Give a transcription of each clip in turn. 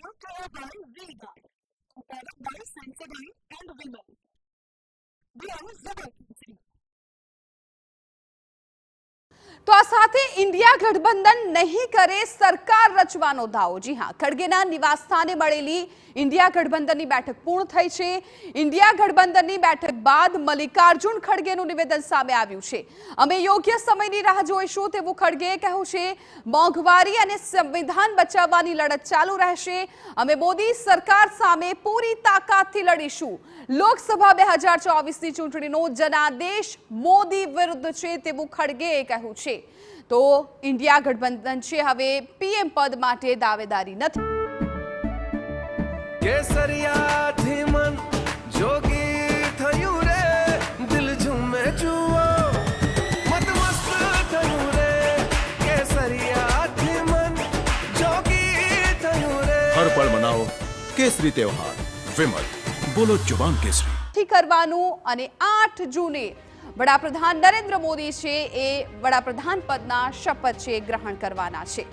brought to you by Vega, a product by Sensodyne and Vimal. We are Zabalpur. તો આ સાથે India ગઠબંધન નહીં કરે સરકાર રચવાનો દાવો। જી હા, ખડગેના નિવાસસ્થાને મળેલી ઇન્ડિયા ગઠબંધનની બેઠક પૂર્ણ થઈ છે। ઇન્ડિયા ગઠબંધનની બેઠક બાદ મલ્લિકાર્જુન ખડગેનું નિવેદન સામે આવ્યું છે। અમે યોગ્ય સમયની રાહ જોઈશું તેવું ખડગેએ કહ્યું છે। મોંઘવારી અને સંવિધાન બચાવવાની લડત ચાલુ રહેશે। અમે મોદી સરકાર સામે પૂરી તાકાતથી લડીશું। લોકસભા 2024ની ચૂંટણીનો જનાદેશ મોદી વિરુદ્ધ છે તેવું ખડગેએ કહ્યું છે। તો ઇન્ડિયા ગઠબંધન છે હવે પીએમ પદ માટે દાવેદારી નથી। કેસરિયાથી મન જોગી થયું રે, દિલ ઝૂમે જુઓ મત મસ્ત થયું રે, કેસરિયાથી મન જોગી થયું રે। हर पल मनाओ केसरी त्योहार। विमल, बोलो जुबान केसरी। કરવાનું અને 8 જૂને વડાપ્રધાન નરેન્દ્ર મોદી છે એ વડાપ્રધાન પદના શપથ છે ગ્રહણ કરવાના છે।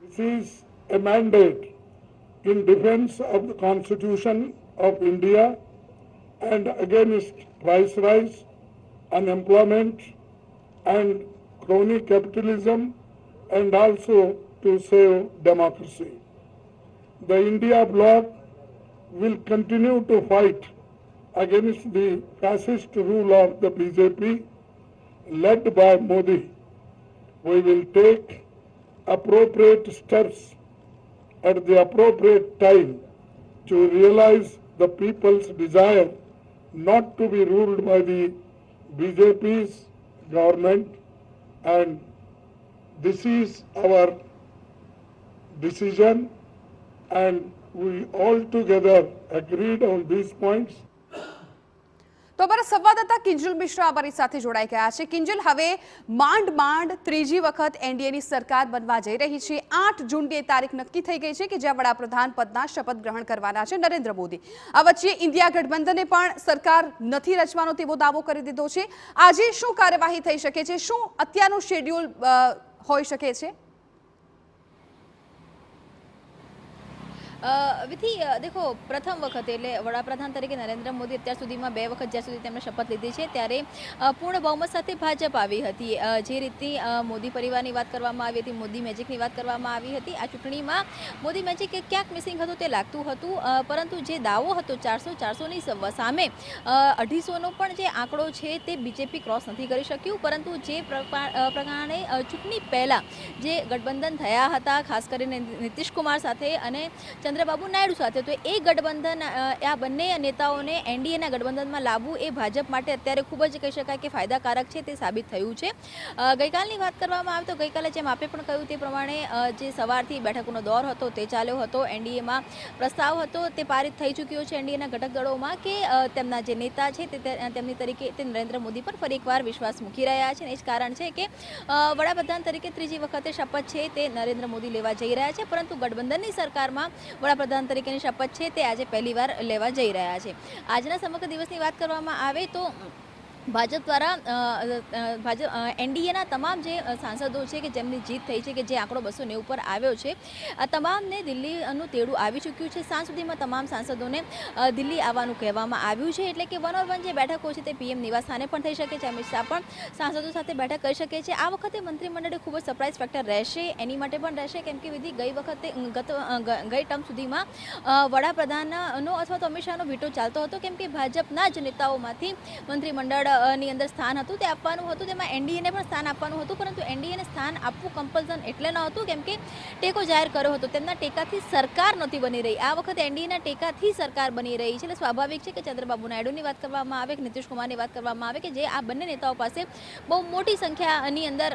This is a mandate in defense of the Constitution of India and against price rise, unemployment and crony capitalism, and also to save democracy. The India bloc will continue to fight against the fascist rule of the BJP led by Modi. We will take appropriate steps at the appropriate time to realize the people's desire not to be ruled by the BJP's government, and this is our decision, and we all together agreed on these points. તો અમારા સંવાદદાતા કિંજલ મિશ્રા અમારી સાથે જોડાઈ ગયા છે। કિંજલ, હવે માંડ ત્રીજી વખત એનડીએની સરકાર બનવા જઈ રહી છે। 8 જૂનની તારીખ નક્કી થઈ ગઈ છે કે જ્યાં વડાપ્રધાન પદના શપથ ગ્રહણ કરવાના છે નરેન્દ્ર મોદી। આ વચ્ચે ઇન્ડિયા ગઠબંધને પણ સરકાર નથી રચવાનો તેવો દાવો કરી દીધો છે। આજે શું કાર્યવાહી થઈ શકે છે? શું અત્યારનું શેડ્યુલ હોઈ શકે છે? વિધિ, દેખો, પ્રથમ વખત એટલે વડાપ્રધાન તરીકે નરેન્દ્ર મોદી અત્યાર સુધીમાં 2 વખત જ્યાં સુધી તેમણે શપથ લીધી છે ત્યારે પૂર્ણ બહુમત સાથે ભાજપ આવી હતી। જે રીતે મોદી પરિવારની વાત કરવામાં આવી હતી, મોદી મેજિકની વાત કરવામાં આવી હતી, આ ચૂંટણીમાં મોદી મેજિક ક્યાંક મિસિંગ હતું તે લાગતું હતું। પરંતુ જે દાવો હતો 400ની સામે 250નો પણ જે આંકડો છે તે બીજેપી ક્રોસ નથી કરી શક્યું। પરંતુ જે પ્રકારે ચૂંટણી પહેલાં જે ગઠબંધન થયા હતા, ખાસ કરીને નીતિશ કુમાર સાથે અને ચંદ્રબાબુ નાયડુ સાથે, તો એ ગઠબંધન, આ બંને નેતાઓને એનડીએના ગઠબંધનમાં લાવવું એ ભાજપ માટે અત્યારે ખૂબ જ કહી શકાય કે ફાયદાકારક છે, તે સાબિત થયું છે। ગઈકાલની વાત કરવામાં આવે તો ગઈકાલે જેમ આપે પણ કહ્યું તે પ્રમાણે જે સવારથી બેઠકોનો દોર હતો તે ચાલ્યો હતો। એનડીએમાં પ્રસ્તાવ હતો તે પારિત થઈ ચૂક્યો છે એનડીએના ઘટક દળોમાં કે તેમના જે નેતા છે તેમની તરીકે તે નરેન્દ્ર મોદી પર ફરી એકવાર વિશ્વાસ મૂકી રહ્યા છે। એ જ કારણ છે કે વડાપ્રધાન તરીકે ત્રીજી વખતે શપથ છે તે નરેન્દ્ર મોદી લેવા જઈ રહ્યા છે। પરંતુ ગઠબંધનની સરકારમાં વડાપ્રધાન તરીકેની શપથ છે તે આજે પહેલીવાર લેવા જઈ રહ્યા છે। આજના સમગ્ર દિવસની વાત કરવામાં આવે તો ભાજપ દ્વારા એનડીએના તમામ જે સાંસદો છે કે જેમની જીત થઈ છે, કે જે આંકડો 290 પર આવ્યો છે, આ તમામને દિલ્હીનું તેડું આવી ચૂક્યું છે। સાંજ સુધીમાં તમામ સાંસદોને દિલ્હી આવવાનું કહેવામાં આવ્યું છે। એટલે કે 1 on 1 જે બેઠકો છે તે પીએમ નિવાસ સ્થાને પણ થઈ શકે છે। અમિત શાહ પણ સાંસદો સાથે બેઠક કરી શકે છે। આ વખતે મંત્રીમંડળે ખૂબ જ સરપ્રાઇઝ ફેક્ટર રહેશે, એની માટે પણ રહેશે, કેમ કે વિધિ ગઈ ટર્મ સુધીમાં વડાપ્રધાનનો અથવા તો અમિત શાહનો વીટો ચાલતો હતો, કેમ કે ભાજપના જ નેતાઓમાંથી મંત્રીમંડળ ની અંદર સ્થાન હતું તે આપવાનું હતું, તેમાં એનડીએને પણ સ્થાન આપવાનું હતું। પરંતુ એનડીએને સ્થાન આપવું કમ્પલ્સન એટલે ન હતું કેમ કે ટેકો જાહેર કર્યો હતો, તેમના ટેકાથી સરકાર નહોતી બની રહી। આ વખતે એનડીએના ટેકાથી સરકાર બની રહી છે। એટલે સ્વાભાવિક છે કે ચંદ્રબાબુ નાયડુની વાત કરવામાં આવે કે નીતિશ કુમારની વાત કરવામાં આવે કે જે આ બંને નેતાઓ પાસે બહુ મોટી સંખ્યાની અંદર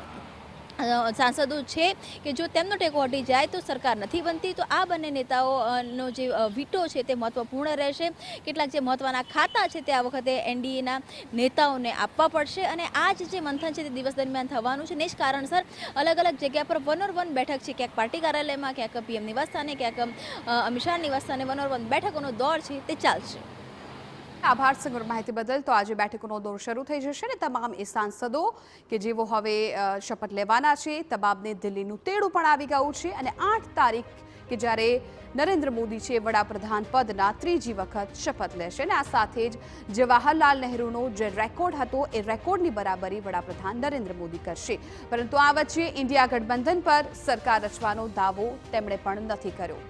સાંસદો છે કે જો તેમનો ટેકો હટી જાય તો સરકાર નથી બનતી, તો આ બંને નેતાઓનો જે વીટો છે તે મહત્વપૂર્ણ રહેશે. કેટલાક જે મહત્વના ખાતા છે તે આ વખતે એનડીએના નેતાઓને આપવા પડશે અને આ જે મંથન છે તે દિવસ દરમિયાન થવાનું છે. ને જ કારણસર અલગ અલગ જગ્યા પર 1-on-1 બેઠક છે, ક્યાંક પાર્ટી કાર્યાલયમાં, ક્યાંક પીએમ નિવાસસ્થાને, ક્યાંક અમિત શાહ નિવાસસ્થાને 1-on-1 બેઠકોનો દોર છે તે ચાલશે. આભાર સમગ્ર માહિતી બદલ. તો આજે બેઠકોનો દોર શરૂ થઈ જશે ને તમામ એ સાંસદો કે જેઓ હવે શપથ લેવાના છે, તમામને દિલ્હીનું તેડું પણ આવી ગયું છે અને 8 તારીખ કે જ્યારે નરેન્દ્ર મોદી છે વડાપ્રધાન પદના 3જી વખત શપથ લેશે અને આ સાથે જ જવાહરલાલ નહેરુનો જે રેકોર્ડ હતો એ રેકોર્ડની બરાબરી વડાપ્રધાન નરેન્દ્ર મોદી કરશે. પરંતુ આ વચ્ચે ઇન્ડિયા ગઠબંધન પર સરકાર રચવાનો દાવો તેમણે પણ નથી કર્યો.